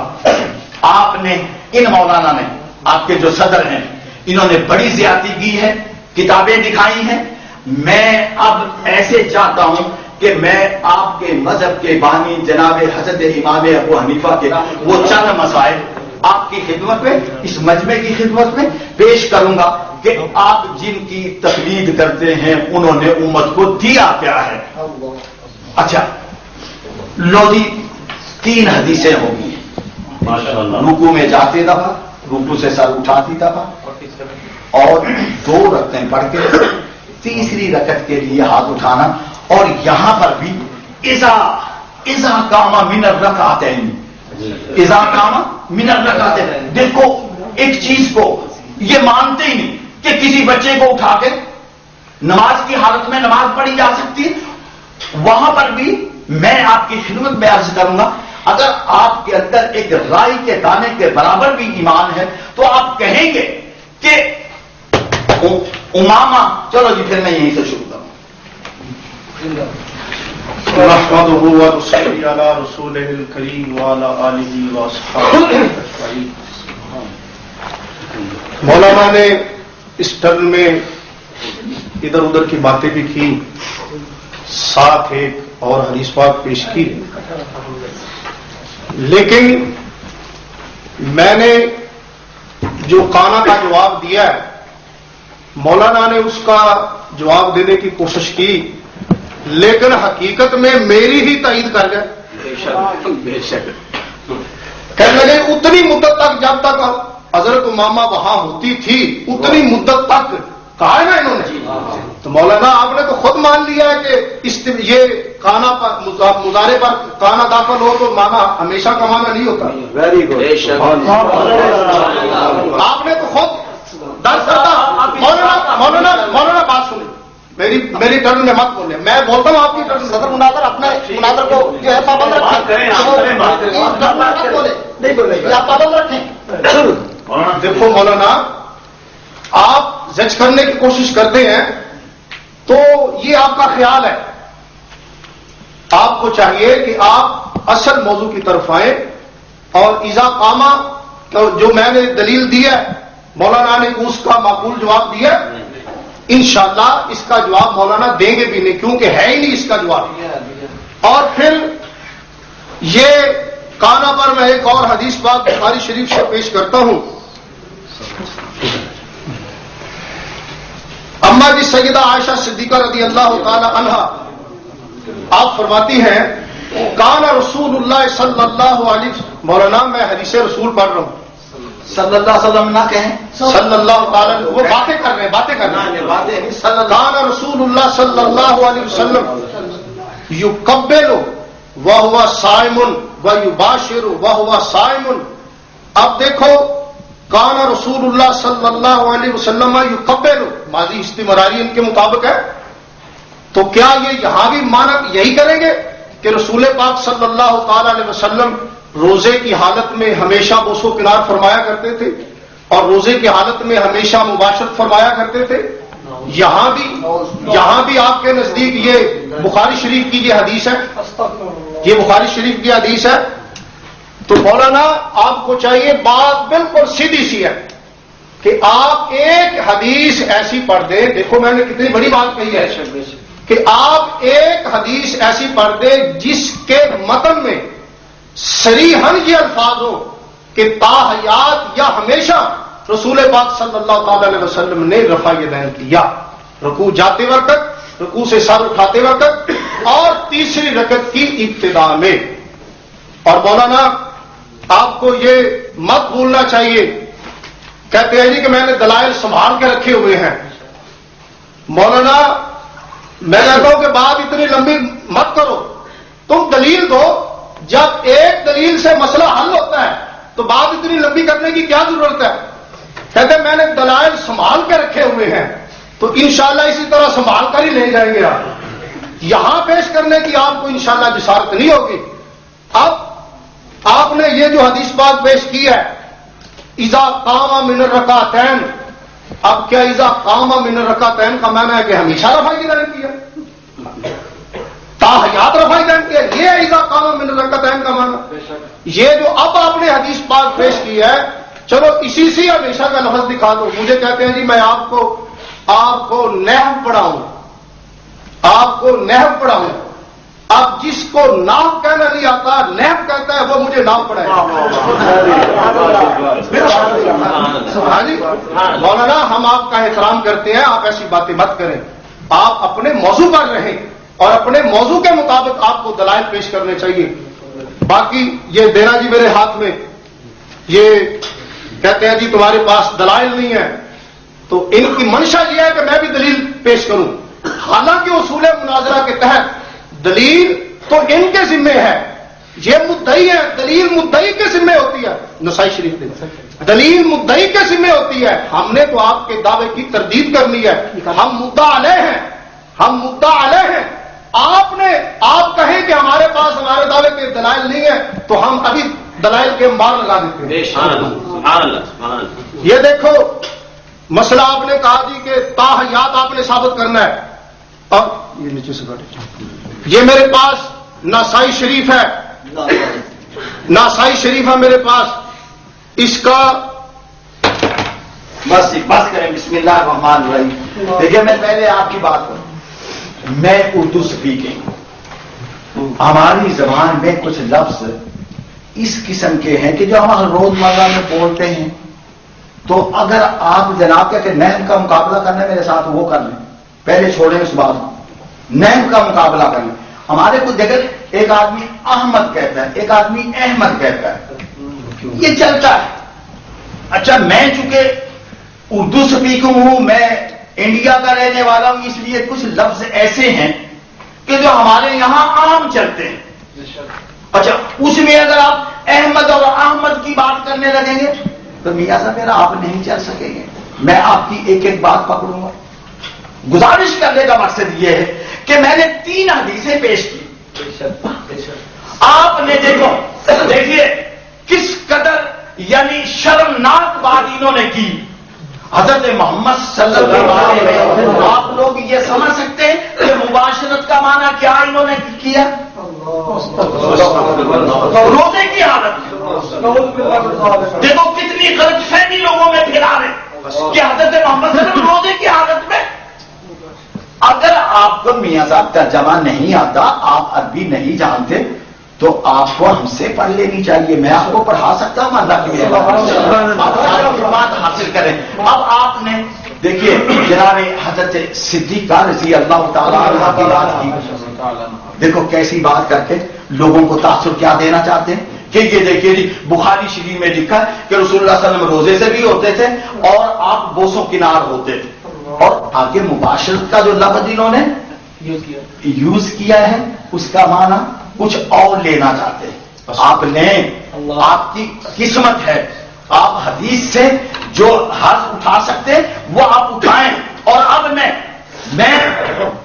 آپ نے ان مولانا نے، آپ کے جو صدر ہیں، انہوں نے بڑی زیادتی کی ہے، کتابیں دکھائی ہیں. میں اب ایسے چاہتا ہوں کہ میں آپ کے مذہب کے بانی جناب حضرت امام ابو حنیفہ کے وہ چند مسائل آپ کی خدمت میں، اس مجمع کی خدمت میں پیش کروں گا کہ آپ جن کی تقلید کرتے ہیں انہوں نے امت کو دیا کیا ہے. اچھا لو جی، 3 حدیثیں ہوگی. رکوع میں جاتے دفعہ، رکوع سے سر اٹھاتی دفعہ، اور 2 رکعتیں پڑھ کے تیسری رکعت کے لیے ہاتھ اٹھانا. اور یہاں پر بھی اذا قام من الرکعتین، اذا قام من الرکعتین. دیکھو ایک چیز کو یہ مانتے ہی نہیں کہ کسی بچے کو اٹھا کے نماز کی حالت میں نماز پڑھی جا سکتی ہے. وہاں پر بھی میں آپ کی خدمت میں عرض کروں گا، اگر آپ کے اندر ایک رائی کے دانے کے برابر بھی ایمان ہے تو آپ کہیں گے کہ امامہ. چلو جی پھر میں یہیں سے شروع کروں. نحمده ونصلي على رسوله الكريم وعلى آله وأصحابه أجمعين. مولانا نے اس ٹرن میں ادھر ادھر کی باتیں بھی کی، ساتھ ایک اور حدیث پاک پیش کی. لیکن میں نے جو کانا کا جواب دیا ہے، مولانا نے اس کا جواب دینے کی کوشش کی، لیکن حقیقت میں میری ہی تائید کر گئے. بے شک کہنے لگے اتنی مدت تک جب تک حضرت امامہ وہاں ہوتی تھی اتنی مدت تک کہا ہے نا انہوں نے. تو مولانا آپ نے تو خود مان لیا ہے کہ یہ کانا پر مظاہرے پر کانا داخل ہو تو مانا ہمیشہ کا مانا نہیں ہوتا. Very good. آپ نے تو خود درد کرتا. مولانا بات سنیں، میری ٹرن میں مت بولے. میں بولتا ہوں آپ کی ٹرن. صدر مناظر اپنے مناظر کو جو ہے پابند رکھیں. آپ پابند رکھیں. دیکھو مولانا، آپ جج کرنے کی کوشش کرتے ہیں تو یہ آپ کا خیال ہے. آپ کو چاہیے کہ آپ اصل موضوع کی طرف آئیں. اور اذا قامہ جو میں نے دلیل دی ہے، مولانا نے اس کا معقول جواب دیا. انشاءاللہ اس کا جواب مولانا دیں گے بھی نہیں، کیونکہ ہے ہی نہیں اس کا جواب. اور پھر یہ کانا پر میں ایک اور حدیث پاک بخاری شریف سے پیش کرتا ہوں. اما جی سیدہ عائشہ صدیقہ رضی اللہ تعالی عنہا آپ فرماتی ہیں کانا رسول اللہ صلی اللہ علیہ وسلم. مولانا میں حدیث رسول پڑھ رہا ہوں. صلی اللہ علیہ وسلم نہ کہیں، صلی اللہ تعالی، وہ باتیں کر رہے ہیں. کانا رسول اللہ صلی اللہ علیہ وسلم یقبل وہو صائم ویباشر وہو صائم. اب دیکھو کانا رسول اللہ صلی اللہ علیہ وسلم یقبل ماضی استمراری ان کے مطابق ہے. تو کیا یہ یہاں بھی معنی یہی کریں گے کہ رسول پاک صلی اللہ تعالی علیہ وسلم روزے کی حالت میں ہمیشہ بوس و کنار فرمایا کرتے تھے اور روزے کی حالت میں ہمیشہ مباشرت فرمایا کرتے تھے؟ یہاں بھی آپ کے نزدیک یہ بخاری شریف کی یہ حدیث ہے، یہ بخاری شریف کی حدیث ہے. تو مولانا آپ کو چاہیے، بات بالکل سیدھی سی ہے کہ آپ ایک حدیث ایسی پڑھ دیں. دیکھو میں نے کتنی بڑی بات کہی ہے کہ آپ ایک حدیث ایسی پڑھ دیں جس کے متن میں صریحاً یہ الفاظ ہو کہ تاحیات یا ہمیشہ رسول پاک صلی اللہ تعالی علیہ وسلم نے رفع یدین کیا، رکوع جاتے وقت، رکوع سے سر اٹھاتے وقت، اور تیسری رکعت کی ابتدا میں۔ اور مولانا آپ کو یہ مت بھولنا چاہیے، کہتے ہیں جی کہ میں نے دلائل سنبھال کے رکھے ہوئے ہیں۔ مولانا میں کہتا ہوں کہ بات اتنی لمبی مت کرو، تم دلیل دو، جب ایک دلیل سے مسئلہ حل ہوتا ہے تو بات اتنی لمبی کرنے کی کیا ضرورت ہے؟ کہتے ہیں میں نے دلائل سنبھال کے رکھے ہوئے ہیں، تو انشاءاللہ اسی طرح سنبھال کر ہی لے جائیں گے آپ۔ یہاں پیش کرنے کی آپ کو انشاءاللہ جسارت نہیں ہوگی۔ اب آپ نے یہ جو حدیث پاک پیش کی ہے، اذا قام من الرکعتین، اب کیا اذا قام من الرکعتین کا معنی ہے کہ ہمیشہ رفع یدین کیا، تاحیات رفع یدین کیا؟ یہ اذا قام من الرکعتین کا معنی۔ یہ جو اب آپ نے حدیث پاک پیش کی ہے، چلو اسی سے ہمیشہ کا لفظ دکھا دو۔ مجھے کہتے ہیں جی میں آپ کو نحو پڑھاؤں، آپ کو نحو پڑھاؤں۔ اب جس کو نام کہنا نہیں آتا نحو کہتا ہے، وہ مجھے نام پڑھائے۔ ہاں جی مولانا، ہم آپ کا احترام کرتے ہیں، آپ ایسی باتیں مت کریں، آپ اپنے موضوع پر رہیں اور اپنے موضوع کے مطابق آپ کو دلائل پیش کرنے چاہیے۔ باقی یہ دینا جی میرے ہاتھ میں، یہ کہتے ہیں جی تمہارے پاس دلائل نہیں ہے، تو ان کی منشا یہ ہے کہ میں بھی دلیل پیش کروں، حالانکہ اصول مناظرہ کے تحت دلیل تو ان کے ذمہ ہے، یہ مدعی ہے، دلیل مدعی کے ذمہ ہوتی ہے۔ نسائی شریف میں دلیل مدعی کے ذمہ ہوتی ہے، ہم نے تو آپ کے دعوے کی تردید کرنی ہے، ہم مدعا علیہ ہیں، ہم مدعا علیہ ہیں۔ آپ کہیں کہ ہمارے پاس ہمارے دعوے کے دلائل نہیں ہیں، تو ہم ابھی دلائل کے انبار لگا دیتے ہیں۔ یہ دیکھو مسئلہ آپ نے کہا جی کہ تاحیات آپ نے ثابت کرنا ہے، اب یہ نیچے سے کاٹے، یہ میرے پاس نسائی شریف ہے، نسائی شریف ہے میرے پاس، اس کا بس کریں، بسم اللہ الرحمن الرحیم۔ دیکھیے میں پہلے آپ کی بات کروں، میں اردو اسپیکنگ، ہماری زبان میں کچھ لفظ اس قسم کے ہیں کہ جو ہم روزمرہ میں بولتے ہیں، تو اگر آپ جناب کہتے ہیں نحو کا مقابلہ کرنا ہے میرے ساتھ، وہ کر لیں، پہلے چھوڑیں اس بات کو، نحو کا مقابلہ کر لیں۔ ہمارے کو دیکھیں، ایک آدمی احمد کہتا ہے، ایک آدمی احمد کہتا ہے، یہ چلتا ہے۔ اچھا میں چونکہ اردو اسپیکنگ ہوں، میں انڈیا کا رہنے والا ہوں، اس لیے کچھ لفظ ایسے ہیں کہ جو ہمارے یہاں عام چلتے ہیں۔ اچھا اس میں اگر آپ احمد اور احمد کی بات کرنے لگیں گے تو میاں صاحب میرا آپ نہیں چل سکیں گے، میں آپ کی ایک ایک بات پکڑوں گا۔ گزارش کرنے کا مقصد یہ ہے کہ میں نے 3 حدیثیں پیش کی، آپ نے دیکھیے کس قدر یعنی شرمناک بات انہوں نے کی حضرت محمد صلی اللہ علیہ وسلم۔ آپ لوگ یہ سمجھ سکتے ہیں کہ مباشرت کا معنی کیا انہوں نے کیا؟ روزے کی حالت دیکھو کتنی غلط فہمی لوگوں میں پھیلا رہے کہ حضرت محمد صلی اللہ علیہ وسلم روزے کی حالت میں۔ اگر آپ کو میاں صاحب ترجمہ نہیں آتا، آپ عربی نہیں جانتے، تو آپ کو ہم سے پڑھ لینی چاہیے، میں آپ کو پڑھا سکتا ہوں، اللہ کی بات حاصل کریں۔ اب آپ نے دیکھیے جناب حضرت صدیقہ رضی اللہ تعالیٰ عنہ کی بات کی، دیکھو کیسی بات کر کے لوگوں کو تاثر کیا دینا چاہتے ہیں کہ یہ دیکھیے جی بخاری شریف میں لکھا ہے کہ رسول اللہ صلی اللہ علیہ وسلم روزے سے بھی ہوتے تھے اور آپ بوسوں کنار ہوتے تھے، اور آگے مباشرت کا جو لفظ انہوں نے یوز کیا ہے اس کا معنی کچھ اور لینا چاہتے ہیں۔ آپ نے، آپ کی قسمت ہے، آپ حدیث سے جو حرف اٹھا سکتے وہ آپ اٹھائیں۔ اور اب میں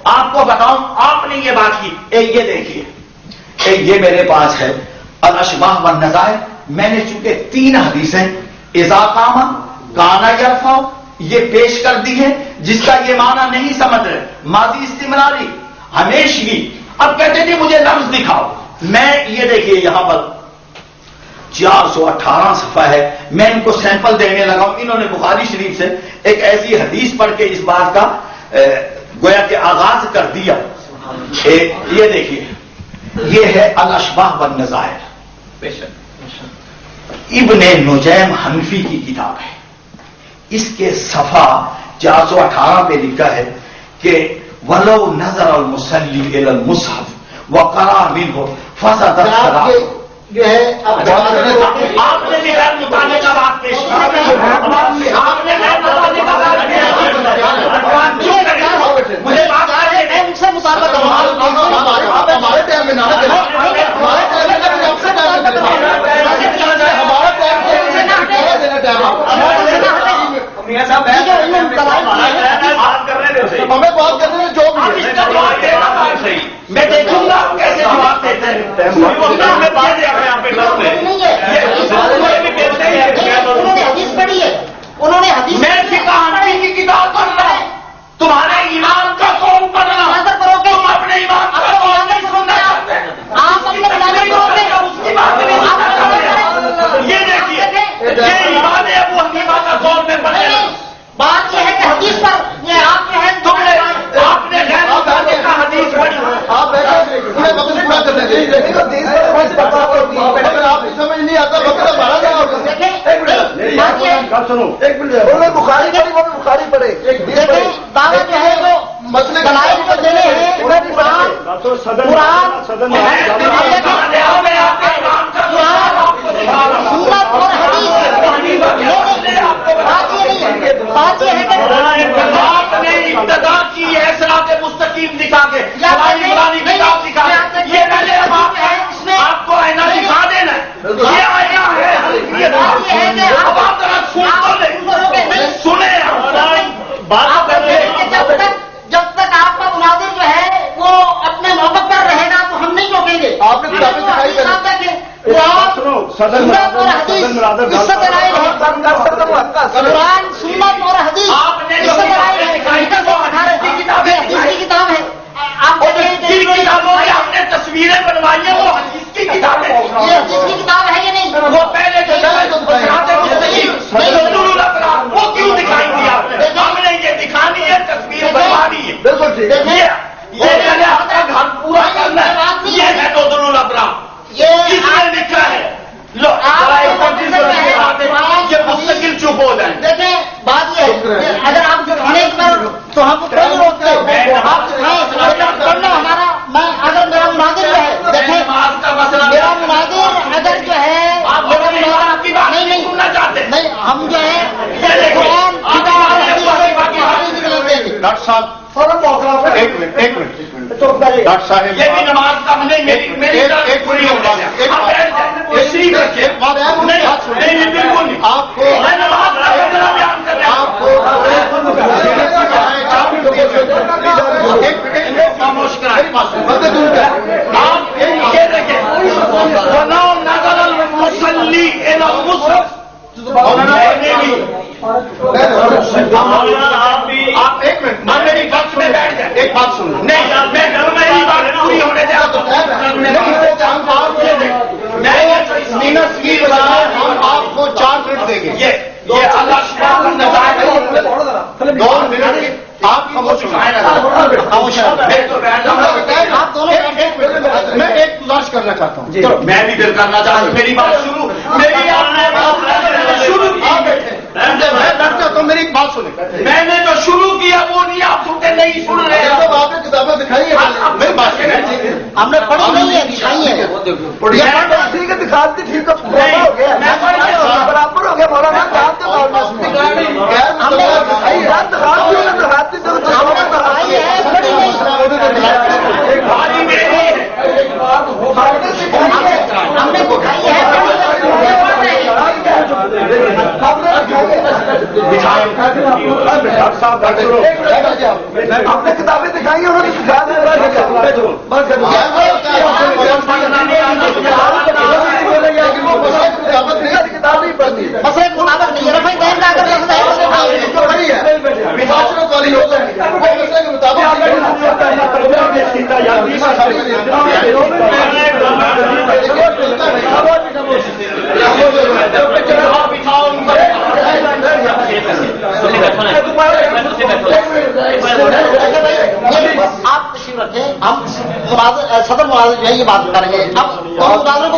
آپ کو بتاؤں، آپ نے یہ بات کی، یہ دیکھیے یہ میرے پاس ہے الاشباہ والنظائر، میں نے چونکہ 3 حدیثیں اذا قام کانا یرفع یہ پیش کر دی ہے، جس کا یہ معنی نہیں سمجھ رہے، ماضی استمراری، ہمیشگی۔ اب کہتے تھے مجھے لفظ دکھاؤ، میں یہ دیکھیے یہاں پر 418 صفحہ ہے، میں ان کو سیمپل دینے لگا ہوں۔ انہوں نے بخاری شریف سے ایک ایسی حدیث پڑھ کے اس بات کا گویا کہ آغاز کر دیا۔ یہ دیکھیے یہ ہے الاشباہ والنظائر، ابن نجیم حنفی کی کتاب ہے، اس کے صفحہ 418 پہ لکھا ہے کہ ولو نظر المصلی الی المصحف وقرأ منہ فسدت صلاۃہ. جو ہے آپ نے بھی غیر مطالعے کا بات پیش کیا، آپ نے غیر مطالعے کا بات مجھے بات ان سے مطالبہ ہمارے ٹائم میں ہمیں بات کرنے میں جو میں دیکھوں گا کیسے جواب دیتے ہیں. حدیث پڑھی ہے، انہوں نے حدیث میں فقہ کی کتاب پڑھ رہا ہوں، تمہارے ایمان کا قول پڑھ رہا ہوں. تم اپنے ایمان کا قول نہیں سننا چاہتے، آپ اپنے اس کی بات نہیں سننا چاہتے. یہ دیکھیے، یہ ایمان ابو حنیفہ کا قول میں پڑھے. بات یہ ہے کہ حدیث پر یہ آپ جو ہے تم نے آپ نے غیر مطالعے کا حدیث پڑھی. آپ پورے وقت پورا کرنے دیں. اگر آپ کی سمجھ نہیں آتا وقت ہمارا کیا ہوگا. بخاری پڑھے دعویٰ جو ہے وہ مسئلے دلائل کو دینے ہیں. سنت اور حدیث بات یہ ہے کہ آپ نے ابتدا کی ہے صراط مستقیم دکھا کے، پرانی کتاب دکھا کے. یہ پہلے آپ کو آئینہ دکھا دینا، یہ آئینہ ہے. اب آپ ذرا سن تو لیں، سنیں بات کر رہے. جب تک آپ کا مناظر جو ہے وہ اپنے موقع پر رہے گا تو ہم نہیں روکیں گے. آپ نے کتابیں دکھائی کریں. سنت اور حدیث اس سے دلائل ہے. قرآن سنت اور حدیث اس سے دلائل ہے. حدیث کی کتاب ہے. آپ جن کتابوں میں ہم نے تصویریں بنوائی ہیں وہ حدیث کی کتابیں. یہ حدیث کی کتاب ہے یا نہیں؟ وہ پہلے وہ کیوں دکھائی دی آپ نے؟ ہم نے یہ دکھانی ہے، تصویر بنوانی ہے. بالکل ٹھیک ہے. یہ پہلے آپ کا گھر پورا کرنا ہے. یہ ہے نوزل الابرار، اس میں لکھا ہے. لو یہ مستقل چپ ہو جائیں. دیکھیں بات یہ ہے اگر آپ دکھانے پر تو ہم کوئی نہیں روکتے. آپ دکھائیں پڑھ لو ہمارا. میں اگر میرا مناظر جو ہے دیکھیں میرا مناظر اگر جو ہے نہیں نہیں ہم جو ہے ڈاکٹر صاحب ایک منٹ ڈاکٹر صاحب یہ بھی نماز کا نہیں. ایک پوری بالکل آپ کو خاموش کرائیں. آپ یہ دیکھیں ولو نظر المصلی الی المصحف. آپ ایک منٹ میری وقت میں بیٹھ جائیں. ایک بات سن لو. نہیں میں گھر میں ہی بات پوری ہونے دیا تو محنت کی بجائے ہم آپ کو 4 منٹ دیں گے. یہ اللہ شفاء نظائر 2 منٹ آپ خاموش آپ دونوں میں ایک گزارش کرنا چاہتا ہوں. میں بھی دل کرنا چاہتا ہوں. میری بات شروع میری آپ نے بات شروع کی. میں ڈاکٹر تو میری ایک بات سنیں. میں نے جو شروع کیا وہ نہیں آپ سنتے نہیں سن رہے. جب آپ نے کتابیں دکھائی ہیں میری بات ہم نے پڑھی نہیں ہے دکھائی ہے. ٹھیک ہے دکھاتی ٹھیک ہے برابر ہو گیا مولانا ہم نے دکھائی ہے. آپ نے کتابیں دکھائی ہیں کتاب نہیں پڑھتی. مسئلے کو مناظر نہیں ہے. رفع دین کا اگر لفظ آپ تشریف رکھیں. ہم صدر معاذ جو ہے یہ بات کریں گے. اب دونوں مناظر کو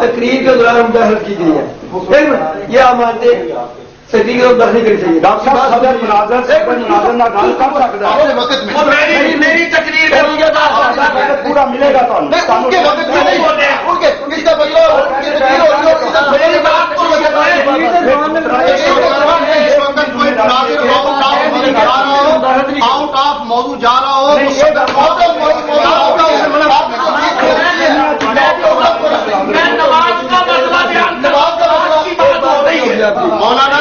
تقریر کے دوران مداخلت کی گئی ہے، یہ آپ مانتے تقریر کو داخل کرنی چاہیے. ڈاکٹر صاحب صدر مناظر نہ گل کر سکتا ہے میری تقریر پورا ملے گا تو آؤٹ آف موضوع جا رہا ہو. مولانا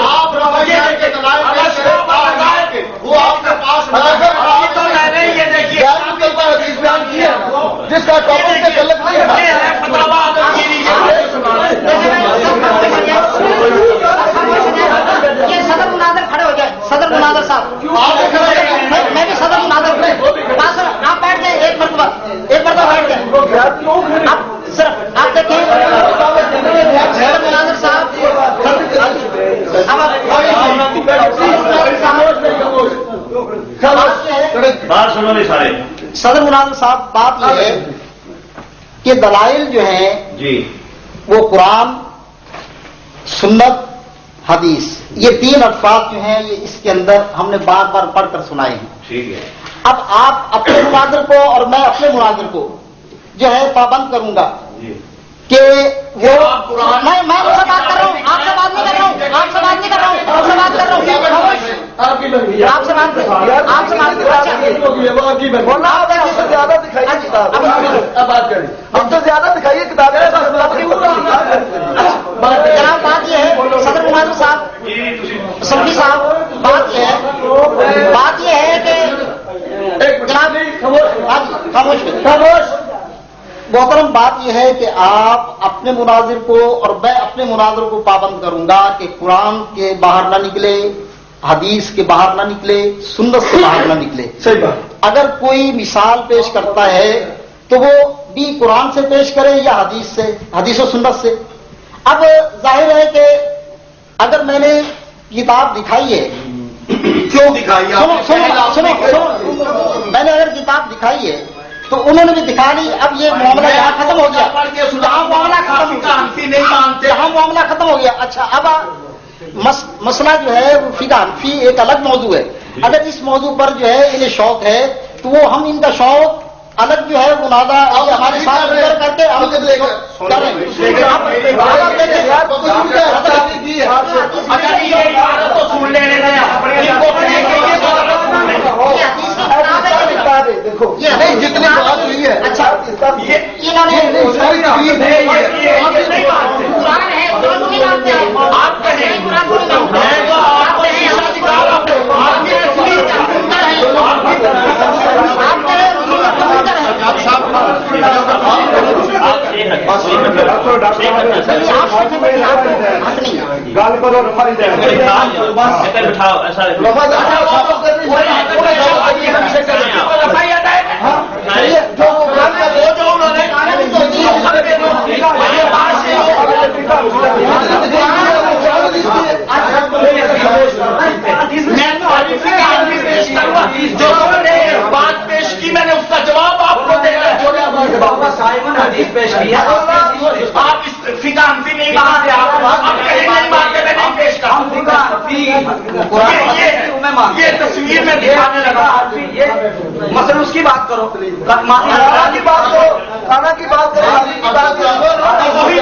آپ رویے کے دلائل وہ آپ کے پاس جس کا ٹاپک سے غلط نہیں ہے. یہ صدر مناظر کھڑے ہو جائے. صدر مناظر صاحب میں بھی صدر مناظر آپ بیٹھ جائیں. ایک مرتبہ بیٹھ جائیں. آپ صرف آپ دیکھیں صدر مناظر صاحب بات سنو نہیں سارے. صدر مناظر صاحب بات یہ ہے کہ دلائل جو ہیں جی وہ قرآن سنت حدیث یہ تین الفاظ جو ہیں یہ اس کے اندر ہم نے بار بار پڑھ کر سنائے ہیں. ٹھیک ہے. اب آپ اپنے مناظر کو اور میں اپنے مناظر کو جو ہے پابند کروں گا جی کہ وہ میں آپ سے بات کر رہا ہوں. آپ سے بات نہیں کر رہا ہوں. آپ سے بات نہیں کر رہا ہوں. آپ سے بات کر رہا ہوں. آپ سے بات زیادہ دکھائیے کتاب. اب بات کریں. اب تو زیادہ دکھائیے کتاب. جناب بات یہ ہے صدر مناظر صاحب سبھی صاحب بات یہ ہے کہ جناب خاموش محترم بات یہ ہے کہ آپ اپنے مناظر کو اور میں اپنے مناظر کو پابند کروں گا کہ قرآن کے باہر نہ نکلے, حدیث کے باہر نہ نکلے, سنت سے باہر نہ نکلے. صحیح بات. اگر کوئی مثال پیش کرتا ہے تو وہ بھی قرآن سے پیش کرے یا حدیث سے, حدیث و سنت سے. اب ظاہر ہے کہ اگر میں نے کتاب دکھائی ہے, کیوں دکھائی؟ سنو میں نے اگر کتاب دکھائی ہے تو انہوں نے بھی دکھا لی. اب یہ معاملہ یہاں ختم ہو گیا. جہاں معاملہ ختم ہو گیا. اچھا اب مسئلہ جو ہے فقہ حنفی ایک الگ موضوع ہے. اگر اس موضوع پر جو ہے انہیں شوق ہے تو وہ ہم ان کا شوق الگ جو ہے منازع ہمارے ساتھ کر کے ہم دیکھو جتنی بات ہوئی ہے. اچھا گل کرو رفائی بٹھاؤ ایسا بات پیش کی میں نے اس کا جواب آپ کو دینا ہے. حدیث پیش کیا آپ اس فقہ حنفی نہیں مانتے, آپ کہیں نہیں مانتے, میں نہیں پیش کرتا. یہ تصویر میں دکھانے لگا. مثلا اس کی بات کرو, کی بات کرو, کھانا کی بات کرو, وہی